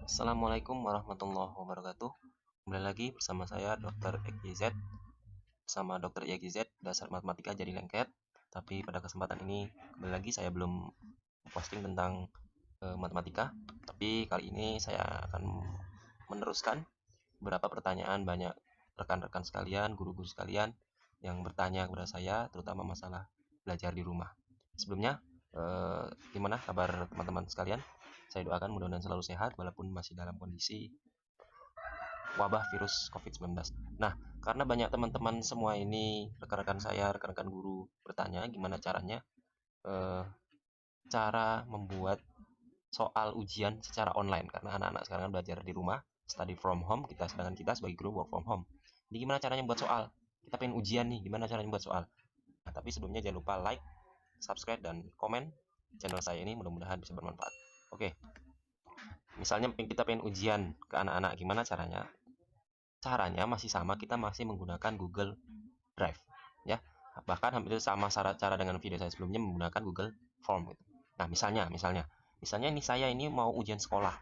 Assalamualaikum warahmatullahi wabarakatuh. Kembali lagi bersama saya Dr. XYZ. Bersama Dr. XYZ dasar matematika jadi lengket. Tapi pada kesempatan ini kembali lagi saya belum posting tentang matematika. Tapi kali ini saya akan meneruskan beberapa pertanyaan banyak rekan-rekan sekalian, guru-guru sekalian yang bertanya kepada saya terutama masalah belajar di rumah. Sebelumnya gimana kabar teman-teman sekalian? Saya doakan mudah-mudahan selalu sehat walaupun masih dalam kondisi wabah virus COVID-19. Nah, karena banyak teman-teman semua ini, rekan-rekan saya, rekan-rekan guru bertanya gimana caranya cara membuat soal ujian secara online karena anak-anak sekarang kan belajar di rumah, study from home, sedangkan kita sebagai guru work from home. Jadi gimana caranya buat soal? Kita pengen ujian nih, gimana caranya buat soal? Nah, tapi sebelumnya jangan lupa like, subscribe dan komen channel saya ini, mudah-mudahan bisa bermanfaat. Oke. Misalnya kita pengen ujian ke anak-anak, gimana caranya? Caranya masih sama, kita masih menggunakan Google Drive, ya. Bahkan hampir sama cara dengan video saya sebelumnya menggunakan Google Form. Gitu. Nah, misalnya ini saya ini mau ujian sekolah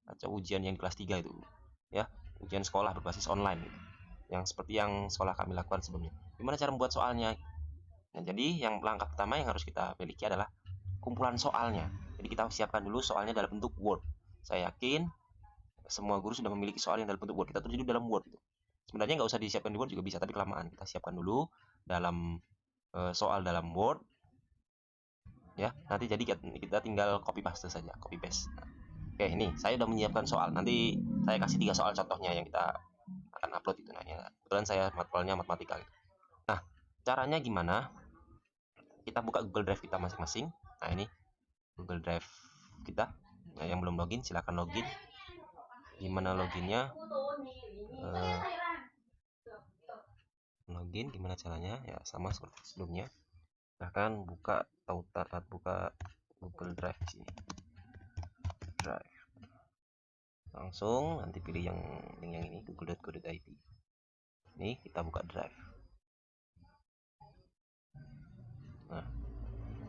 atau ujian yang kelas 3 itu, ya, ujian sekolah berbasis online, gitu. Yang seperti yang sekolah kami lakukan sebelumnya. Gimana cara membuat soalnya? Nah, jadi yang langkah pertama yang harus kita miliki adalah kumpulan soalnya. Jadi kita siapkan dulu soalnya dalam bentuk Word. Saya yakin semua guru sudah memiliki soal yang dalam bentuk Word. Kita tulis dulu dalam Word. Gitu. Sebenarnya nggak usah disiapkan di Word juga bisa, tapi kelamaan. Kita siapkan dulu dalam soal dalam Word. Ya, nanti jadi kita tinggal copy paste saja, copy paste. Nah, oke, ini saya sudah menyiapkan soal. Nanti saya kasih 3 soal contohnya yang kita akan upload itu. Nah, ya. Kebetulan saya matkulnya matematika. Gitu. Nah, caranya gimana? Kita buka Google Drive kita masing-masing. Nah, ini Google Drive kita. Nah, yang belum login silakan login. Gimana loginnya? Login gimana caranya? Ya sama seperti sebelumnya. Bahkan buka Google Drive di sini. Drive. Langsung nanti pilih yang ini google.co.id. Ini kita buka Drive. Nah,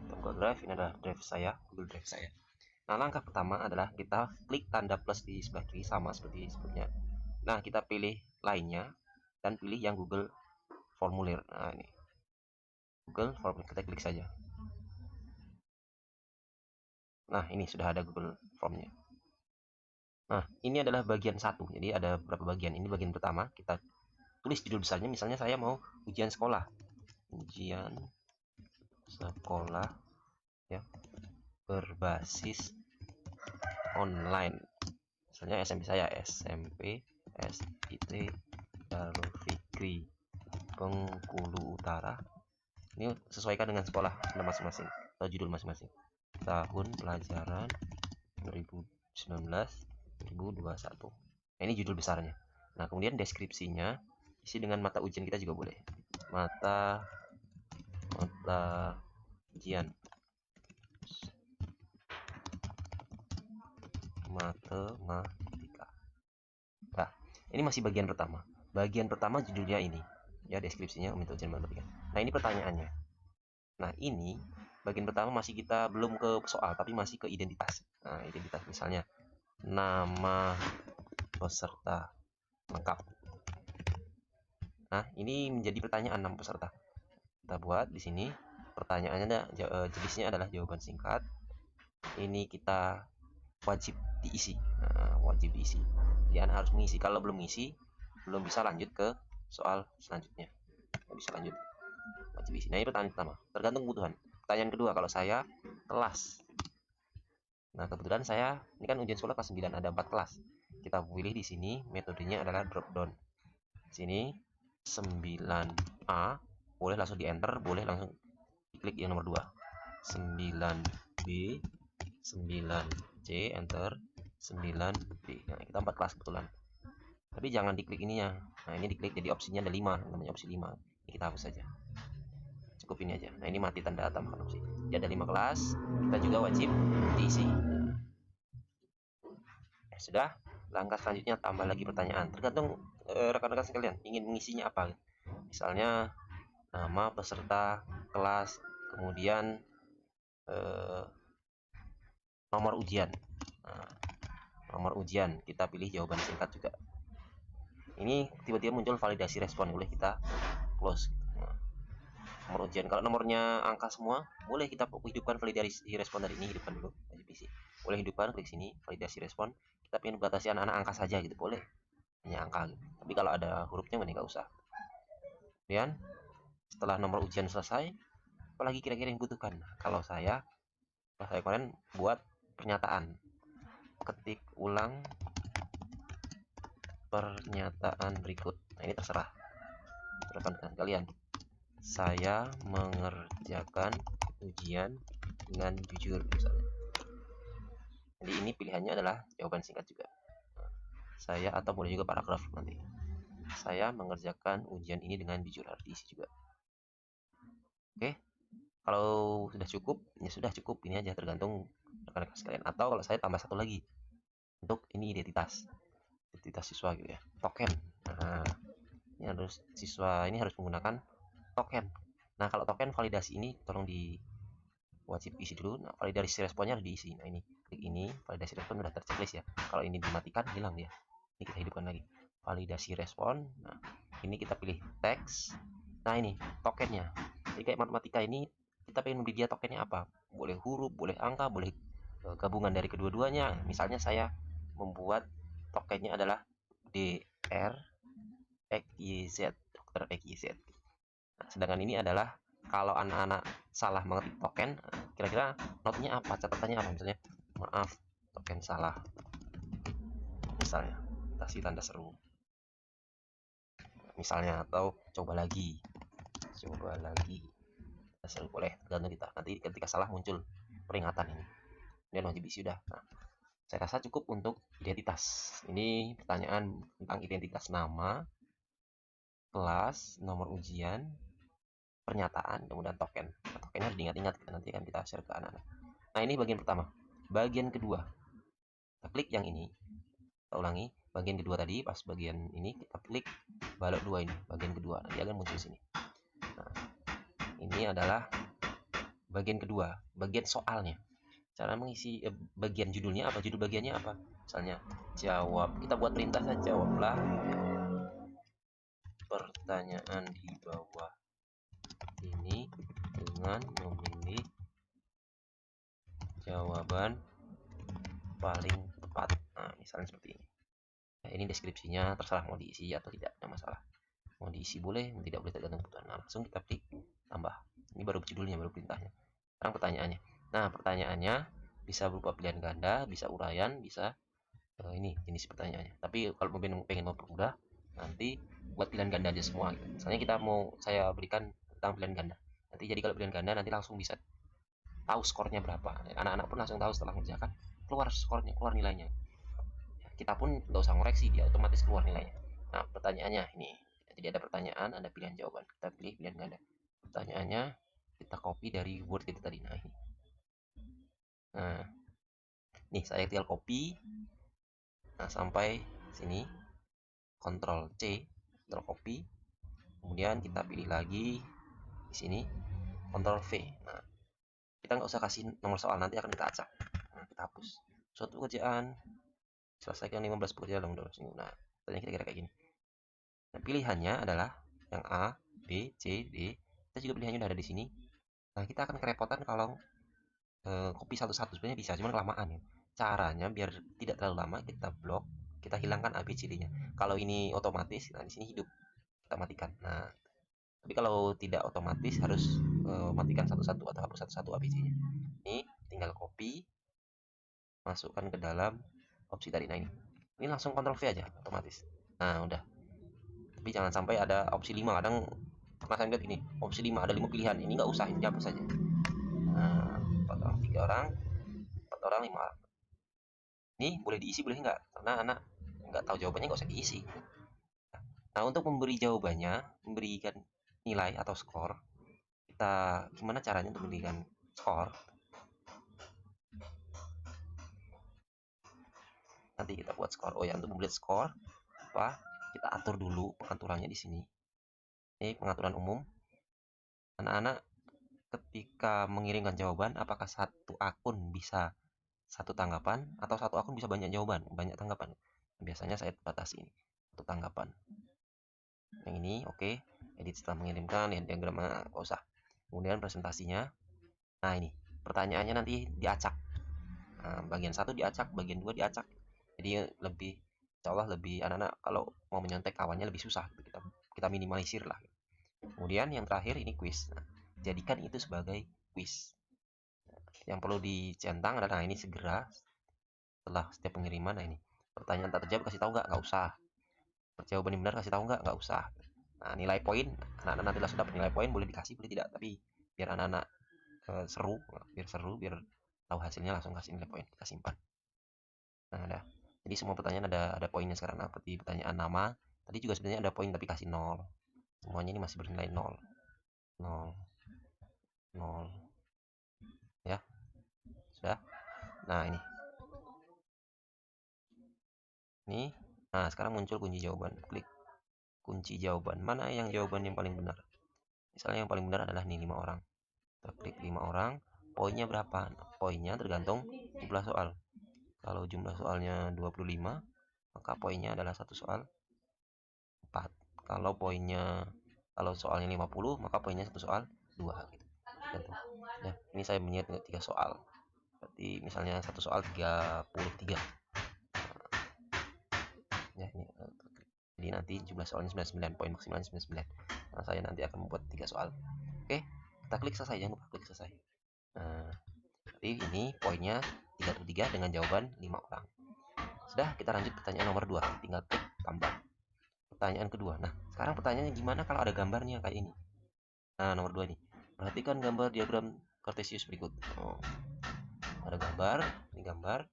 kita buka Drive, ini adalah Drive saya, Google Drive saya. Nah, langkah pertama adalah kita klik tanda plus di sebelah kiri sama seperti sebelumnya. Nah, kita pilih lainnya dan pilih yang Google Formulir. Nah, ini Google Formulir, kita klik saja. Nah, ini sudah ada Google Formnya. Nah, ini adalah bagian 1. Jadi ada beberapa bagian. Ini bagian pertama, kita tulis judul besarnya. Misalnya saya mau ujian sekolah. Ujian sekolah ya berbasis online. Misalnya SMP saya SMP SIT Darul Fikri Bengkulu Utara. Ini sesuaikan dengan sekolah masing-masing atau judul masing-masing. Tahun pelajaran 2019-2021. Nah, ini judul besarnya. Nah, kemudian deskripsinya isi dengan mata ujian kita juga boleh. Mata ujian matematika. Nah, ini masih bagian pertama. Bagian pertama judulnya ini. Ya, deskripsinya mata ujian matematika. Nah, ini pertanyaannya. Nah, ini bagian pertama masih kita belum ke soal, tapi masih ke identitas. Nah, identitas misalnya nama peserta lengkap. Nah, ini menjadi pertanyaan nama peserta. Kita buat di sini pertanyaannya jenisnya adalah jawaban singkat. Ini kita wajib diisi. Nah, wajib diisi. Dia harus mengisi. Kalau belum mengisi, belum bisa lanjut ke soal selanjutnya. Nggak bisa lanjut. Wajib diisi. Nah, ini pertanyaan pertama. Tergantung kebutuhan. Pertanyaan kedua, kalau saya kelas. Nah, kebetulan saya ini kan ujian sekolah kelas 9, ada 4 kelas. Kita pilih di sini metodenya adalah drop down. Di sini 9A, boleh langsung di enter, boleh langsung diklik yang nomor 2. 9B, 9C, enter, 9B. Nah, kita 4 kelas kebetulan. Tapi jangan diklik ininya. Nah, ini diklik jadi opsinya ada 5, namanya opsi 5. Ini kita hapus saja. Cukup ini aja. Nah, ini mati tanda tambahkan opsi. Jadi ada 5 kelas, kita juga wajib diisi. Sudah, langkah selanjutnya tambah lagi pertanyaan. Tergantung rekan-rekan sekalian ingin mengisinya apa. Misalnya nama peserta kelas, kemudian nomor ujian. Nah, nomor ujian, kita pilih jawaban singkat juga. Ini tiba-tiba muncul validasi respon, boleh kita close. Nomor ujian, kalau nomornya angka semua, boleh kita hidupkan validasi respon dari ini, hidupkan dulu PC. Boleh hidupkan, klik sini validasi respon. Kita ingin batasi anak-anak angka saja gitu, boleh hanya angka gitu. Tapi kalau ada hurufnya mending nggak usah. Kemudian setelah nomor ujian selesai, apalagi kira-kira yang butuhkan? Kalau saya kemarin buat pernyataan, ketik ulang pernyataan berikut. Nah, ini terserah kalian. Saya mengerjakan ujian dengan jujur misalnya. Jadi ini pilihannya adalah jawaban singkat juga. Saya, atau boleh juga paragraf nanti. Saya mengerjakan ujian ini dengan jujur, harus diisi juga. Oke. Kalau sudah cukup, ya sudah cukup, ini aja, tergantung rekan-rekan sekalian. Atau kalau saya tambah satu lagi untuk ini identitas siswa gitu ya, token. Nah, ini harus siswa ini harus menggunakan token. Nah, kalau token validasi ini tolong wajib isi dulu. Nah, validasi responnya harus diisi. Nah, ini klik ini, validasi respon udah terchecklist ya. Kalau ini dimatikan hilang dia. Ini kita hidupkan lagi. Validasi respon. Nah, ini kita pilih teks. Nah, ini tokennya. Jadi kayak matematika ini kita pengen memberi dia tokennya apa? Boleh huruf, boleh angka, boleh gabungan dari kedua-duanya. Misalnya saya membuat tokennya adalah DR XYZ, dokter XYZ. Nah, sedangkan ini adalah kalau anak-anak salah mengetik token, kira-kira notnya apa, catatannya apa, misalnya maaf token salah, misalnya kasih tanda seru misalnya, atau coba lagi seru, boleh tergantung kita. Nanti ketika salah muncul peringatan ini, dan wajib isi udah. Nah, saya rasa cukup untuk identitas. Ini pertanyaan tentang identitas nama, kelas, nomor ujian, pernyataan, kemudian token. Nah, tokennya harus diingat-ingat, nanti akan kita share ke anak-anak. Nah, ini bagian pertama. Bagian kedua, kita klik yang ini, kita ulangi bagian kedua tadi. Pas bagian ini kita klik balok 2 ini, bagian kedua, nanti akan muncul sini. Nah, ini adalah bagian kedua, bagian soalnya. Cara mengisi bagian judulnya apa, judul bagiannya apa, misalnya jawab, kita buat perintah saja, jawablah pertanyaan di bawah ini dengan memilih jawaban paling tepat. Nah, misalnya seperti ini. Nah, ini deskripsinya, terserah mau diisi atau tidak, ada masalah. Mau diisi boleh, mau tidak boleh, tergantung kebutuhan. Nah, langsung kita klik tambah. Ini baru judulnya, baru perintahnya. Sekarang pertanyaannya. Nah, pertanyaannya bisa berupa pilihan ganda, bisa uraian, bisa ini jenis pertanyaannya. Tapi kalau pengen mempermudah, nanti buat pilihan ganda aja semua gitu. Misalnya saya berikan tentang pilihan ganda. Nanti jadi kalau pilihan ganda nanti langsung bisa tahu skornya berapa. Anak-anak pun langsung tahu setelah mengerjakan, keluar skornya, keluar nilainya. Kita pun nggak usah ngoreksi, dia otomatis keluar nilainya. Nah, pertanyaannya ini. Jadi ada pertanyaan, ada pilihan jawaban. Kita pilih pilihan ganda. Pertanyaannya kita copy dari Word kita tadi. Nah, ini. Nah, nih saya tinggal copy. Nah, sampai sini. Ctrl C, Ctrl copy. Kemudian kita pilih lagi di sini. Ctrl V. Nah, kita nggak usah kasih nomor soal, nanti akan kita acak. Nah, kita hapus. Suatu kerjaan selesaikan 15 pekerjaan dalam seminggu. Nah, tanya kira-kira kayak gini. Nah, pilihannya adalah yang A, B, C, D. Kita juga pilihannya udah ada di sini. Nah, kita akan kerepotan kalau copy satu-satu, sebenarnya bisa, cuman kelamaan ya. Caranya biar tidak terlalu lama, kita blok, kita hilangkan A, B, C, D-nya. Kalau ini otomatis, nah di sini hidup, kita matikan. Nah, tapi kalau tidak otomatis harus matikan satu-satu atau hapus satu-satu A, B, C-nya. Ini tinggal copy, masukkan ke dalam opsi tadi. Nah, ini langsung Ctrl V aja otomatis. Nah, udah. Tapi jangan sampai ada opsi 5. Kadang pernah saya lihat ini, opsi 5 ada 5 pilihan. Ini nggak usah, ini hapus saja. Nah, 4 orang, 3 orang, 4 orang, 5 orang. Ini boleh diisi, boleh nggak? Karena anak nggak tahu jawabannya, nggak usah diisi. Nah, untuk memberi jawabannya, memberikan nilai atau skor, kita gimana caranya untuk memberikan skor? Nanti kita buat skor. Oh ya, untuk membuat skor apa? Kita atur dulu pengaturannya di sini. Ini pengaturan umum. Anak-anak ketika mengirimkan jawaban, apakah satu akun bisa satu tanggapan atau satu akun bisa banyak jawaban, banyak tanggapan. Biasanya saya batasi ini satu tanggapan. Yang ini oke, edit setelah mengirimkan, lihat diagramnya, nggak usah. Kemudian presentasinya. Nah ini pertanyaannya nanti diacak. Nah, bagian 1 diacak, bagian 2 diacak. Jadi lebih, insya Allah lebih, anak-anak kalau mau menyontek kawannya lebih susah. Kita minimalisir lah. Kemudian yang terakhir ini quiz. Nah, jadikan itu sebagai quiz. Yang perlu dicentang adalah, nah ini segera setelah setiap pengiriman. Nah ini pertanyaan tak terjawab kasih tahu nggak usah. Jawaban yang benar kasih tahu nggak usah. Nah nilai poin, anak-anak nanti sudah nilai poin boleh dikasih boleh tidak, tapi biar anak-anak seru, biar tahu hasilnya langsung kasih nilai poin, kita simpan. Nah ada, jadi semua pertanyaan ada poinnya sekarang. Nah, seperti pertanyaan nama tadi juga sebenarnya ada poin tapi kasih 0, semuanya ini masih bernilai 0 0 0 ya sudah. Nah ini nah sekarang muncul kunci jawaban, klik kunci jawaban, mana yang jawaban yang paling benar. Misalnya yang paling benar adalah nih 5 orang, kita klik 5 orang. Poinnya berapa? Nah, poinnya tergantung jumlah soal. Kalau jumlah soalnya 25, maka poinnya adalah satu soal 4. Kalau soalnya 50, maka poinnya satu soal 2 gitu. Ya, ini saya menyet 3 soal. Berarti misalnya satu soal 33. Ya, ini jadi nanti jumlah soalnya 99, poin maksimalnya 99. Nah, saya nanti akan membuat 3 soal. Oke, kita klik selesai, jangan lupa klik selesai. Nah, jadi ini poinnya 33 dengan jawaban 5 orang. Sudah, kita lanjut pertanyaan nomor 2. Tinggal klik tambah. Pertanyaan kedua. Nah, sekarang pertanyaannya gimana kalau ada gambarnya kayak ini? Nah, nomor 2 nih. Perhatikan gambar diagram Cartesius berikut. Oh, ada gambar, ini gambar.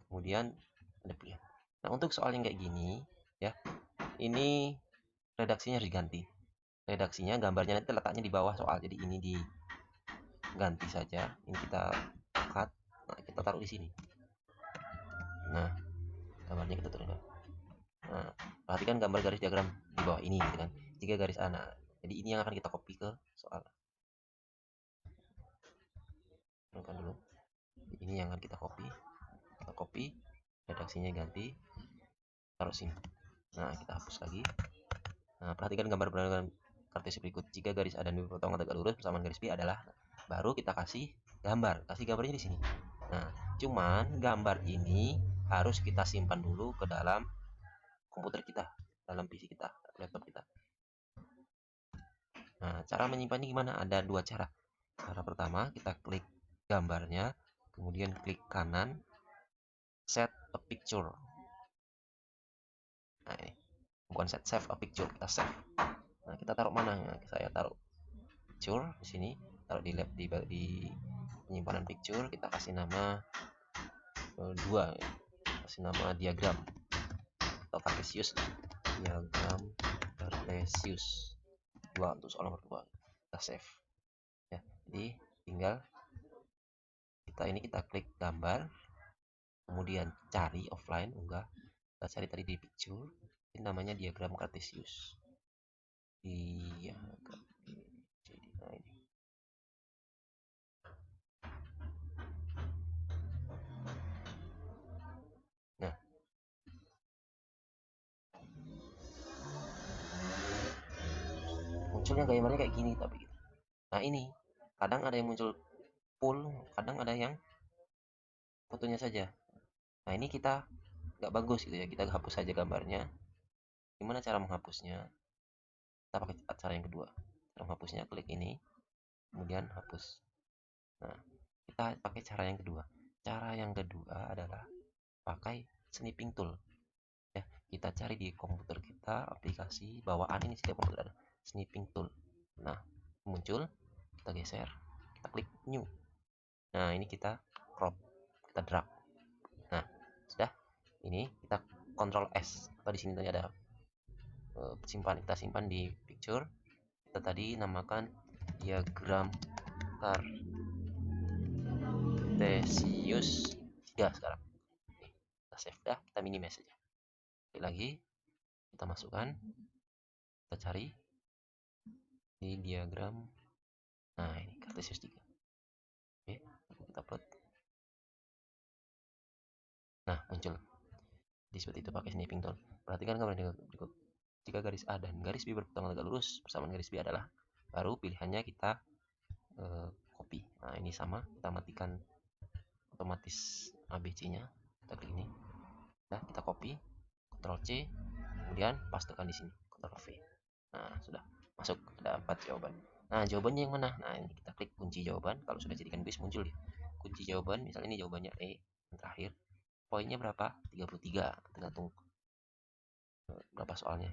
Kemudian ada pilihan. Nah, untuk soal yang kayak gini, ya, ini redaksinya harus diganti. Redaksinya gambarnya nanti letaknya di bawah soal. Jadi ini diganti saja. Ini kita cut. Nah, kita taruh di sini. Nah, gambarnya kita taruh. Nah, perhatikan gambar garis diagram di bawah ini, gitu kan. 3 garis anak. Jadi ini yang akan kita copy ke soal. Turunkan dulu. Ini yang akan kita copy, redaksinya ganti, taruh sini. Nah, kita hapus lagi. Nah, perhatikan gambar berdasarkan Cartesius berikut. Jika garis A dan B berpotongan tegak lurus, persamaan garis B adalah, baru kita kasih gambarnya di sini. Nah, cuman gambar ini harus kita simpan dulu ke dalam komputer kita, dalam PC kita, laptop kita. Nah, cara menyimpannya gimana? Ada 2 cara. Cara pertama, kita klik gambarnya, kemudian klik kanan, set a picture. Nah, ini bukan save a picture, kita save. Nah, kita taruh mana? Nah, saya taruh picture di sini, taruh di penyimpanan picture. Kita kasih nama 2, kasih nama diagram atau Cartesius, diagram Cartesius 2 untuk soal nomor 2. Kita save ya. Jadi tinggal kita klik gambar, kemudian cari offline, kita cari tadi di picture, ini namanya diagram Cartesius. Nah, ini. Nah, munculnya gambarnya kayak gini tapi. Nah, ini kadang ada yang muncul full, kadang ada yang fotonya saja. Nah, ini kita nggak bagus gitu ya, kita hapus saja gambarnya. Gimana cara menghapusnya? Kita pakai cara yang kedua. Cara menghapusnya klik ini, kemudian hapus. Nah, kita pakai cara yang kedua. Cara yang kedua adalah pakai snipping tool. Ya, kita cari di komputer kita aplikasi bawaan, ini setiap komputer ada snipping tool. Nah, muncul, kita geser, kita klik new. Nah, ini kita crop, kita drag. Nah, sudah. Ini kita Ctrl S. Atau di sini tadi ada kita simpan di picture. Kita tadi namakan diagram Cartesius 3 sekarang. Kita save dah, kita minimize saja. Klik lagi, kita masukkan, kita cari di diagram. Nah, ini Cartesius 3. Oke, kita upload. Nah, muncul di seperti itu pakai snipping tool. Perhatikan gambar berikut. Jika garis A dan garis B berpotongan tegak lurus, persamaan garis B adalah, baru pilihannya kita copy. Nah, ini sama, kita matikan otomatis ABC-nya. Kita klik ini. Nah, kita copy, Ctrl C, kemudian pastekan di sini, Ctrl V. Nah, sudah masuk, ada 4 jawaban. Nah, jawabannya yang mana? Nah, ini kita klik kunci jawaban. Kalau sudah jadikan kuis muncul ya. Kunci jawaban, misalnya ini jawabannya E yang terakhir. Poinnya berapa? 33, tergantung berapa soalnya.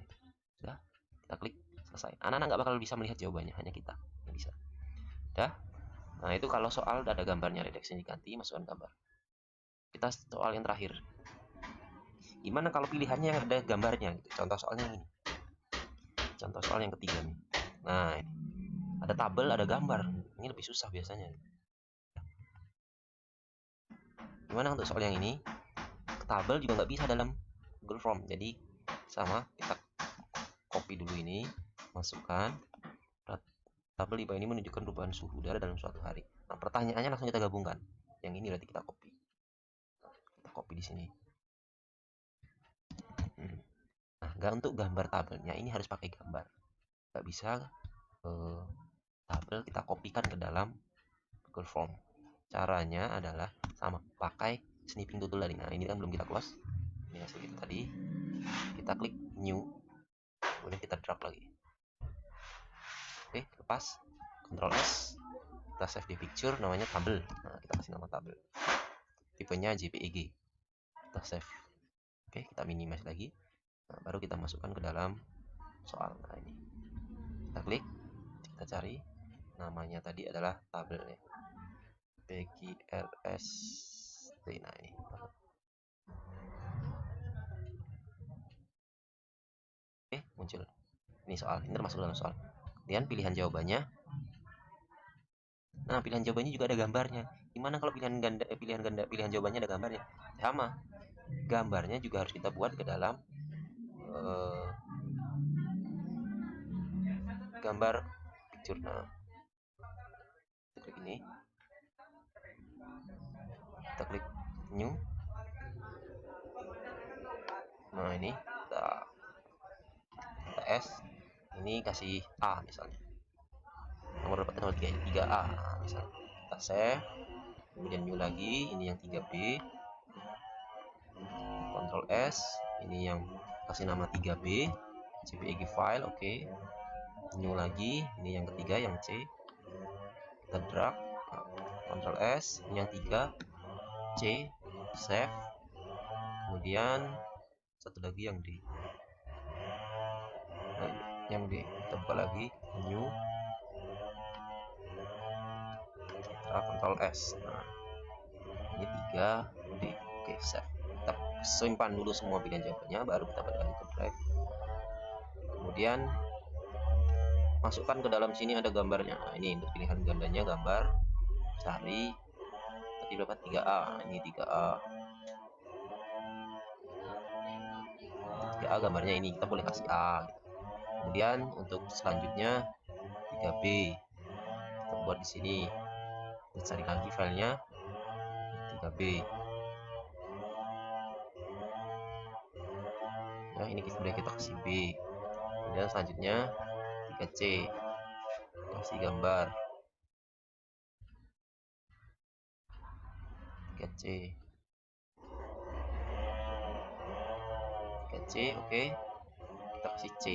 Sudah, kita klik selesai. Anak-anak nggak bakal bisa melihat jawabannya, hanya kita yang bisa. Udah. Nah, itu kalau soal ada gambarnya, redaksi diganti, masukkan gambar. Kita soal yang terakhir. Gimana kalau pilihannya ada gambarnya? Contoh soalnya ini. Contoh soal yang ketiga nih. Nah, ini. Ada tabel, ada gambar. Ini lebih susah biasanya. Gimana untuk soal yang ini? Tabel juga nggak bisa dalam Google Form. Jadi sama, kita copy dulu ini, masukkan. Tabel IPA ini menunjukkan perubahan suhu udara dalam suatu hari. Nah, pertanyaannya langsung kita gabungkan. Yang ini berarti kita copy. Kita copy di sini. Nah, nggak untuk gambar tabelnya, ini harus pakai gambar. Nggak bisa tabel kita kopikan ke dalam Google Form. Caranya adalah sama, pakai snipping tool tadi. Nah, ini kan belum kita close. Ini hasil itu tadi. Kita klik new, kemudian kita drag lagi. Oke, lepas, Ctrl S, kita save di picture, namanya tabel. Nah, kita kasih nama tabel. Tipenya JPEG. Kita save. Oke, kita minimize lagi. Nah, baru kita masukkan ke dalam soal. Nah, ini. Kita klik, kita cari. Namanya tadi adalah tabelnya. PGRST. Nah, ini. Oke, muncul. Ini soal, ini termasuk dalam soal. Kemudian pilihan jawabannya. Nah, pilihan jawabannya juga ada gambarnya. Gimana kalau pilihan jawabannya ada gambarnya? Sama. Gambarnya juga harus kita buat ke dalam gambar picture. Nah, kita klik ini. Kita klik new. Nah, ini kita S. Ini kasih A misalnya. Nomor berapa? Nomor 3A misalnya. Kita save, kemudian new lagi, ini yang 3B, Ctrl S, ini yang kasih nama 3B, JPEG file, oke. New lagi, ini yang ketiga, yang C, kita drag, Ctrl S, ini yang 3, C, save, kemudian satu lagi yang D. Nah, yang D, kita buka lagi, new, Ctrl S. Nah, ini 3 D. Oke, save. Kita simpan dulu semua pilihan jawabannya, baru kita balik lagi ke drive. Kemudian masukkan ke dalam sini, ada gambarnya. Nah, ini untuk pilihan gandanya, gambar, cari tadi berapa? 3A. Ini 3A. 3A gambarnya ini, kita boleh kasih A gitu. Kemudian untuk selanjutnya 3B. Kita buat di sini. Kita cari lagi filenya 3B. Nah, ini sudah kita kasih B. Kemudian selanjutnya 3C, kasih gambar 3C, oke. Kita kasih C.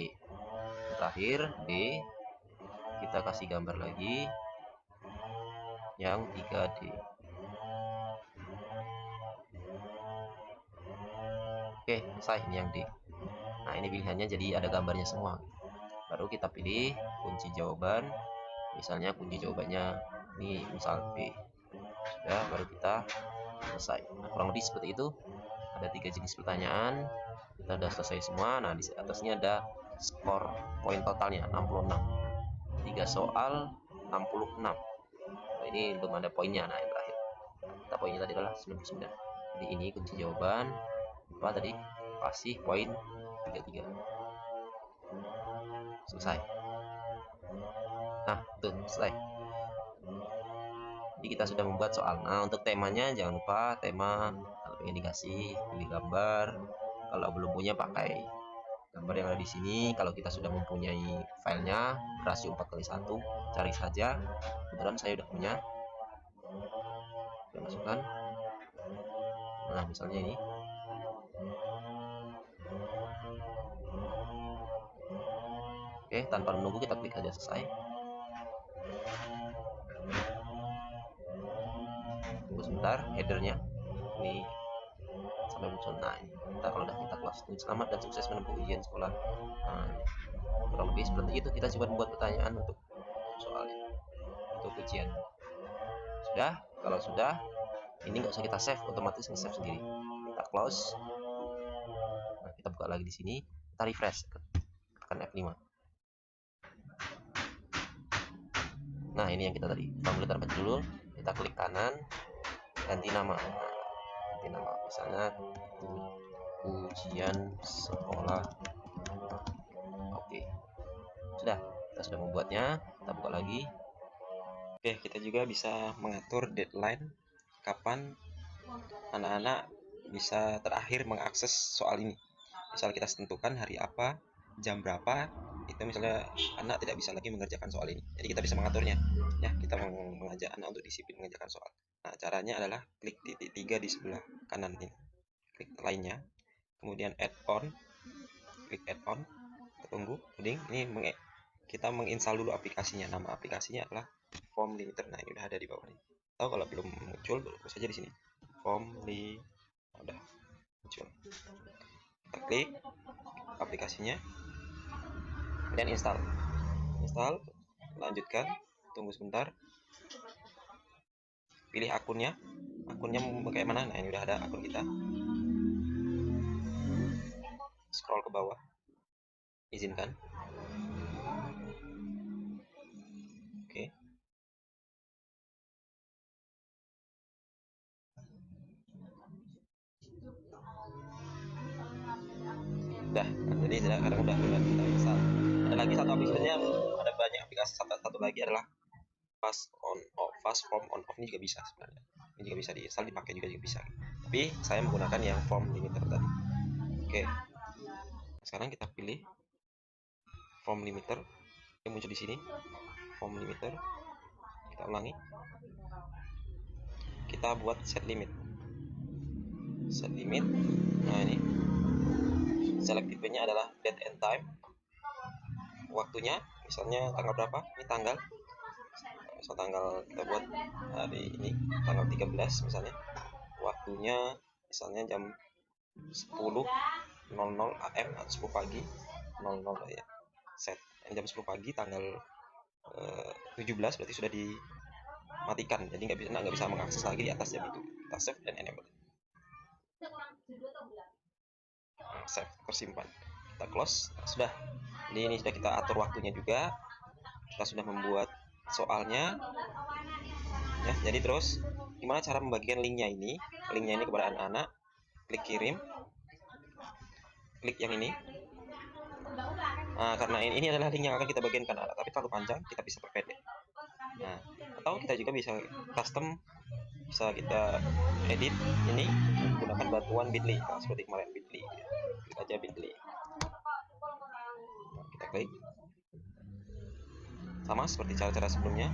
Terakhir D, kita kasih gambar lagi yang 3D. Oke, selesai. Ini yang D. Nah, ini pilihannya jadi ada gambarnya semua. Baru kita pilih kunci jawaban. Misalnya kunci jawabannya ini misal B. Sudah, baru kita selesai. Nah, kurang lebih seperti itu. Ada 3 jenis pertanyaan. Kita sudah selesai semua. Nah, di atasnya ada skor poin totalnya 66. 3 soal 66. Nah, ini belum ada poinnya. Nah, yang terakhir. Kita poinnya tadi adalah 99. Jadi ini kunci jawaban. Apa tadi? Kasih poin 33. Selesai. Nah, itu selesai. Jadi kita sudah membuat soal. Nah, untuk temanya jangan lupa tema pengen dikasih pilih gambar. Kalau belum punya pakai gambar yang ada di sini. Kalau kita sudah mempunyai filenya rasio 4:1, cari saja. Kebetulan saya udah punya. Kita masukkan. Nah, misalnya ini. Oke, tanpa menunggu kita klik saja selesai. Tunggu sebentar, headernya ini sampai muncul. Nah, ini kita kalau udah kita close, selamat dan sukses menempuh ujian sekolah. Nah, kurang lebih seperti itu. Kita coba membuat pertanyaan untuk soal untuk ujian. Sudah? Kalau sudah, ini nggak usah kita save, otomatis nge-save sendiri. Kita close. Nah, kita buka lagi di sini, kita refresh, tekan F5. Nah, ini yang kita tadi formulir tanpa judul. Kita klik kanan, ganti nama. Ganti nama, misalnya ujian sekolah. Oke, sudah, kita sudah membuatnya. Kita buka lagi. Oke, kita juga bisa mengatur deadline kapan anak-anak bisa terakhir mengakses soal ini. Misal kita tentukan hari apa, jam berapa, itu misalnya anak tidak bisa lagi mengerjakan soal ini. Jadi kita bisa mengaturnya. Ya, kita mengajak anak untuk disiplin mengerjakan soal. Nah, caranya adalah klik titik 3 di sebelah kanan ini. Klik lainnya, kemudian add on, klik add on, tunggu, loading. Ini kita menginstal dulu aplikasinya. Nama aplikasinya adalah Form Limiter. Nah, ini udah ada di bawah ini. Atau kalau belum muncul, terus saja di sini. Form Limiter. Udah muncul. Kita klik aplikasinya, kemudian install, lanjutkan, tunggu sebentar, pilih akunnya mau kayak mana. Nah, ini udah ada akun kita, scroll ke bawah, izinkan. Oke. Udah, jadi kadang udah kita install. Ada lagi satu aplikasinya, ada banyak aplikasi. Satu lagi adalah fast on off. Fast form on off ini juga bisa sebenarnya. Ini juga bisa diinstal, dipakai juga bisa. Tapi saya menggunakan yang form limiter tadi. Oke. Sekarang kita pilih form limiter yang muncul di sini. Form limiter. Kita ulangi. Kita buat set limit. Nah, ini selektifnya adalah date and time. Waktunya misalnya tanggal berapa? Ini tanggal. Misal tanggal kita buat hari ini tanggal 13 misalnya. Waktunya misalnya jam 10.00 AM atau 10 pagi 00 ya. Set. Jam 10 pagi tanggal 17 berarti sudah dimatikan. Jadi nggak bisa mengakses lagi di atas jam itu. Kita save dan enable. Save, tersimpan. Kita close. Sudah. Ini sudah kita atur waktunya juga. Kita sudah membuat soalnya. Ya, jadi terus gimana cara membagikan linknya ini kepada anak-anak? Klik kirim. Klik yang ini. Nah, karena ini adalah link yang akan kita bagikan ke anak-anak, tapi terlalu panjang, kita bisa perpendek. Nah, atau kita juga bisa custom, bisa kita edit ini menggunakan bantuan Bitly. Nah, seperti kemarin Bitly. Klik aja Bitly. Nah, kita klik. Sama seperti cara-cara sebelumnya.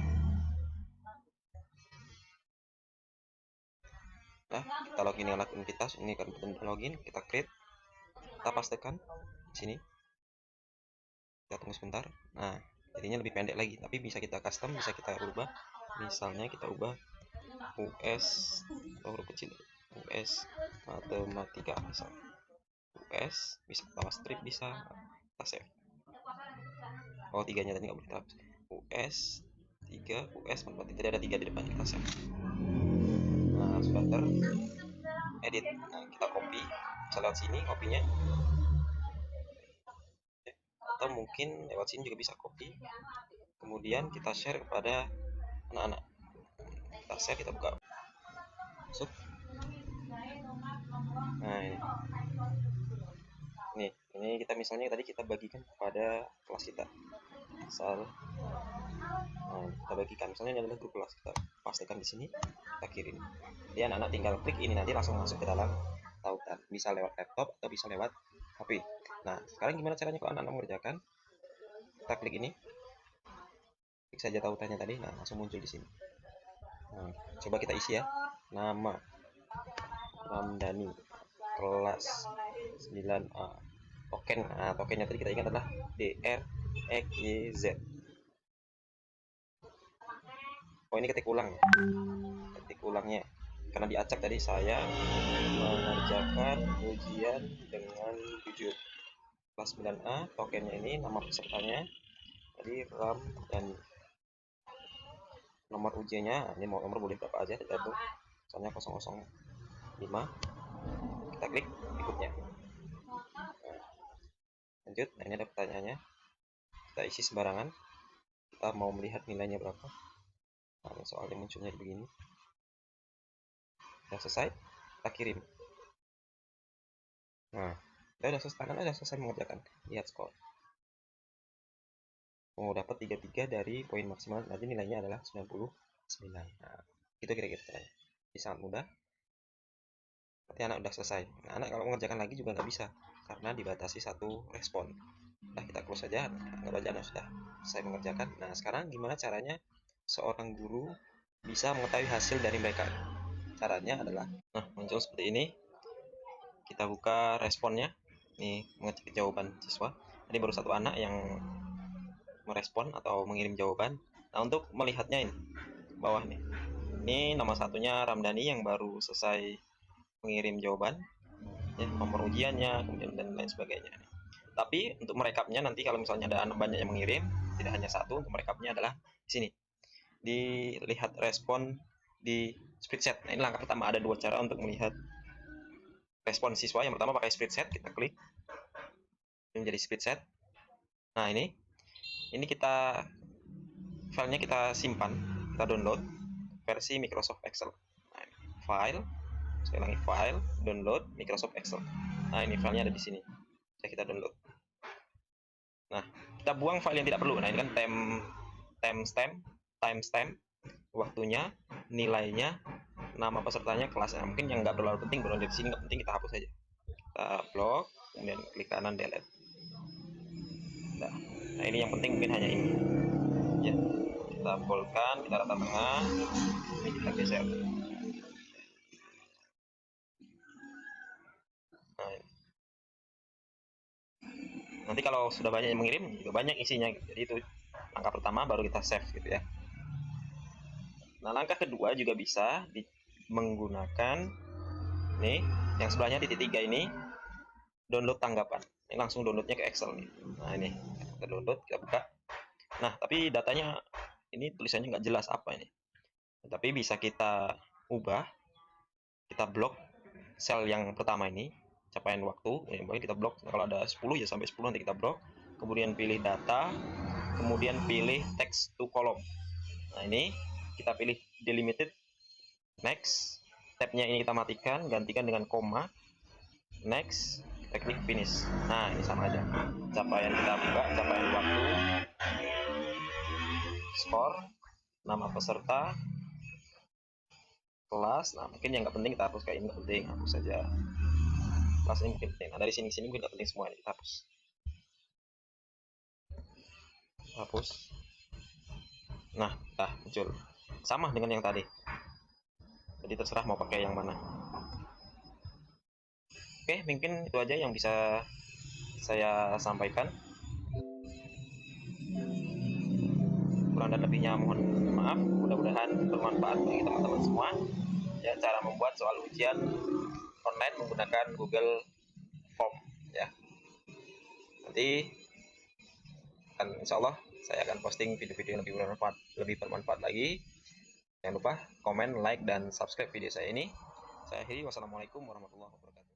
Nah, kita login dengan akun kita. Ini kan button login, kita create. Kita pastekan di sini. Kita tunggu sebentar. Nah, jadinya lebih pendek lagi, tapi bisa kita custom, bisa kita ubah. Misalnya kita ubah US huruf kecil, US matematika misalnya. US bisa tambah strip, bisa kita save. Oh, tiganya tadi nggak boleh kita hapus. US 3, US matematika, tidak ada 3 di depan, kita save. Nah, sudah edit. Nah, kita copy, bisa lewat sini copy-nya, atau mungkin lewat sini juga bisa copy, kemudian kita share kepada anak-anak. Kita share, kita buka, masuk. Nah, ini kita misalnya tadi kita bagikan kepada kelas kita, misal Nah, kita bagikan, misalnya ini adalah grup kelas, kita pastikan di sini, kita kirim. Jadi anak-anak tinggal klik ini, nanti langsung masuk ke dalam tautan, bisa lewat laptop atau bisa lewat HP. Nah, sekarang gimana caranya kalau anak-anak mengerjakan? Kita klik ini, klik saja tautannya tadi, nah langsung muncul di sini. Nah, coba kita isi ya, nama Ramdhani, kelas 9A, token. Nah, tokennya tadi kita ingat adalah DRXYZ. Oh, ini ketik ulang ya, ketik ulangnya karena diacak tadi. Saya mengerjakan ujian dengan jujur, kelas 9A, tokennya ini, nama pesertanya tadi RAM, dan nomor ujiannya ini mau nomor boleh berapa aja tergantung, misalnya 005. Kita klik berikutnya. Lanjut. Nah, ini ada pertanyaannya, kita isi sembarangan, kita mau melihat nilainya berapa. Nah, soalnya munculnya begini. Sudah selesai, kita kirim. Nah, kita sudah selesai, karena sudah selesai mengerjakan. Lihat skor. Mau dapat 33 dari poin maksimal, nanti nilainya adalah 99. Nah, itu kira-kira caranya. Ini sangat mudah. Berarti anak udah selesai. Nah, anak kalau mengerjakan lagi juga nggak bisa, karena dibatasi satu respon. Nah, kita close saja. Nggak aja anak sudah selesai mengerjakan. Nah, sekarang gimana caranya seorang guru bisa mengetahui hasil dari mereka? Caranya adalah, nah, muncul seperti ini. Kita buka responnya. Ini mengecek jawaban siswa. Tadi baru satu anak yang merespon atau mengirim jawaban. Nah, untuk melihatnya ini bawah nih, ini nomor satunya Ramdhani yang baru selesai mengirim jawaban ya, nomor ujiannya, kemudian dan lain sebagainya. Tapi untuk merekapnya nanti kalau misalnya ada anak banyak yang mengirim, tidak hanya satu, untuk merekapnya adalah di sini, dilihat respon di spreadsheet. Nah, ini langkah pertama. Ada dua cara untuk melihat respon siswa. Yang pertama pakai spreadsheet, kita klik menjadi spreadsheet. Nah, ini kita filenya kita simpan, kita download versi Microsoft Excel. Nah, file, sekali lagi file, download Microsoft Excel. Nah, ini filenya ada di sini, bisa kita download. Nah, kita buang file yang tidak perlu. Nah, ini kan timestamp, waktunya, nilainya, nama pesertanya, kelasnya. Mungkin yang nggak terlalu penting, belum di sini nggak penting, kita hapus saja. Kita blok, kemudian klik kanan delete. Nah, ini yang penting mungkin hanya ini. Ya, kita boldkan, kita rata tengah, ini kita geser. Nah, nanti kalau sudah banyak yang mengirim juga banyak isinya, jadi itu langkah pertama, baru kita save gitu ya. Nah, langkah kedua juga bisa menggunakan nih yang sebelahnya titik 3 ini, download tanggapan. Ini langsung downloadnya ke Excel nih. Nah, ini kita download, kita buka. Nah, tapi datanya ini tulisannya nggak jelas apa ini, tapi bisa kita ubah. Kita blok sel yang pertama ini, capaian waktu, ini kita blok. Kalau ada 10 ya sampai 10 nanti kita blok. Kemudian pilih data, kemudian pilih text to column. Nah, ini kita pilih delimited, next. Tabnya ini kita matikan, gantikan dengan koma, next, kita klik finish. Nah, ini sama aja, capaian kita buka, capaian waktu, skor, nama peserta, kelas. Nah, mungkin yang nggak penting kita hapus, kayak ini nggak penting, hapus saja. Kelas ini mungkin penting. Nah, dari sini mungkin nggak penting semua, ini kita hapus. Nah, muncul sama dengan yang tadi, jadi terserah mau pakai yang mana. Oke, mungkin itu aja yang bisa saya sampaikan. Kurang dan lebihnya mohon maaf. Mudah-mudahan bermanfaat bagi teman-teman semua ya, cara membuat soal ujian online menggunakan Google Form ya. Nanti akan, insya Allah saya akan posting video-video yang lebih bermanfaat lagi. Jangan lupa komen, like, dan subscribe video saya ini. Saya akhiri, wassalamualaikum warahmatullahi wabarakatuh.